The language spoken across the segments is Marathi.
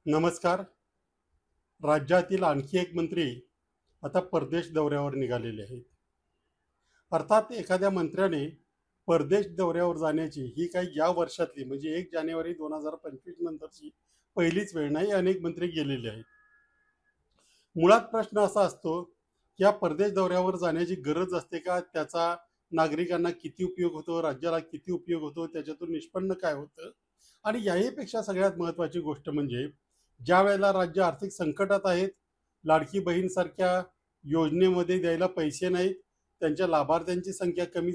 नमस्कार. राज्यातील आणखी एक मंत्री आता परदेश दौऱ्यावर निघालेले आहेत. अर्थात एखाद्या मंत्र्याने परदेश दौऱ्यावर जाण्याची ही काही या वर्षातली म्हणजे 1 जानेवारी 2025 नंतरची पहिलीच वेळ नाही. अनेक मंत्री गेलेले आहेत. मुळात प्रश्न असा असतो की या परदेश दौऱ्यावर जाण्याची गरज असते का? त्याचा नागरिकांना किती उपयोग होतो, राज्याला किती उपयोग होतो, त्याच्यातून निष्पन्न काय होतं? आणि याहीपेक्षा सगळ्यात महत्त्वाची गोष्ट म्हणजे ज्या वेळेला राज्य आर्थिक संकटात आहेत, लाडकी बहीणसारख्या योजनेमध्ये द्यायला पैसे नाहीत, त्यांच्या लाभार्थ्यांची संख्या कमी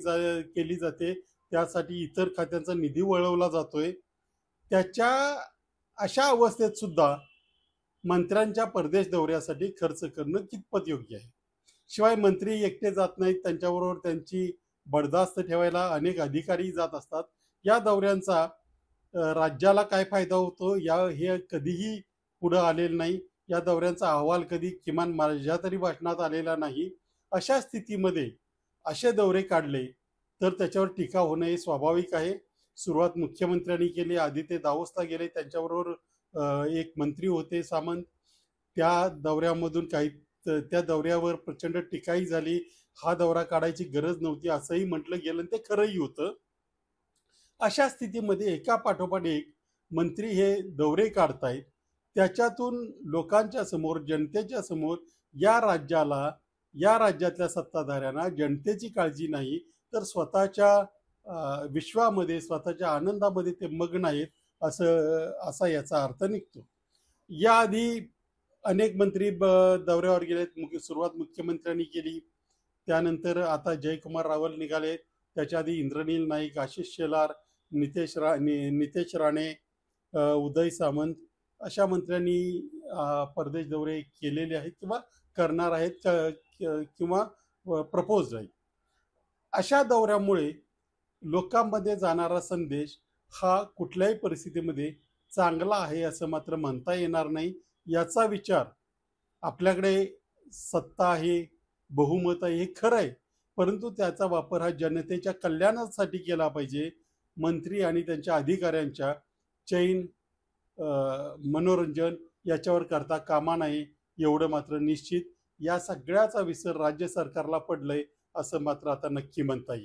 केली जाते, त्यासाठी इतर खात्यांचा निधी वळवला जातोय. त्याच्या अशा अवस्थेत सुद्धा मंत्र्यांच्या परदेश दौऱ्यासाठी खर्च करणं कितपत योग्य आहे? शिवाय मंत्री एकटे जात नाहीत, त्यांच्याबरोबर त्यांची बडदास्त ठेवायला अनेक अधिकारी जात असतात. या दौऱ्यांचा राज्याला काय फायदा होतो हे कधीही पुढं आलेलं नाही. या दौऱ्यांचा अहवाल कधी किमान माझ्या तरी भाषणात आलेला नाही. अशा स्थितीमध्ये असे दौरे काढले तर त्याच्यावर टीका होणं हे स्वाभाविक आहे. सुरुवात मुख्यमंत्र्यांनी केली, आधी ते दावोसला गेले, त्यांच्याबरोबर एक मंत्री होते सामंत. त्या दौऱ्यामधून काही त्या दौऱ्यावर प्रचंड टीकाही झाली. हा दौरा काढायची गरज नव्हती असंही म्हटलं गेलं आणि ते खरंही होतं. अशा स्थितीमध्ये एका पाठोपाठ एक मंत्री हे दौरे काढतायत. त्याच्यातून लोकांच्या समोर, जनतेच्या समोर या राज्याला, या राज्यातल्या सत्ताधाऱ्यांना जनतेची काळजी नाही, तर स्वतःच्या विश्वामध्ये, स्वतःच्या आनंदामध्ये ते मग्न आहेत, असा याचा अर्थ निघतो. याआधी अनेक मंत्री दौऱ्यावर गेलेत. सुरुवात मुख्यमंत्र्यांनी केली, त्यानंतर आता जयकुमार रावल निघाले, त्याच्या आधी इंद्रनील नाईक, आशिष शेलार, नितेश राणे, उदय सामंत अशा मंत्र्यांनी परदेश दौरे केलेले आहेत किंवा करणार आहेत किंवा प्रपोज आहे. अशा दौऱ्यामुळे लोकांमध्ये जाणारा संदेश हा कुठल्याही परिस्थितीमध्ये चांगला आहे असं मात्र म्हणता येणार नाही. याचा विचार आपल्याकडे सत्ता आहे, बहुमत आहे, हे खरं आहे, परंतु त्याचा वापर हा जनतेच्या कल्याणासाठी केला पाहिजे. मंत्री आणि त्यांच्या अधिकाऱ्यांच्या चैन मनोरंजन याच्यावर करता कामा नये, एवढं मात्र निश्चित. या सगळ्याचा विसर राज्य सरकारला पडलंय असं मात्र आता नक्की म्हणता येईल.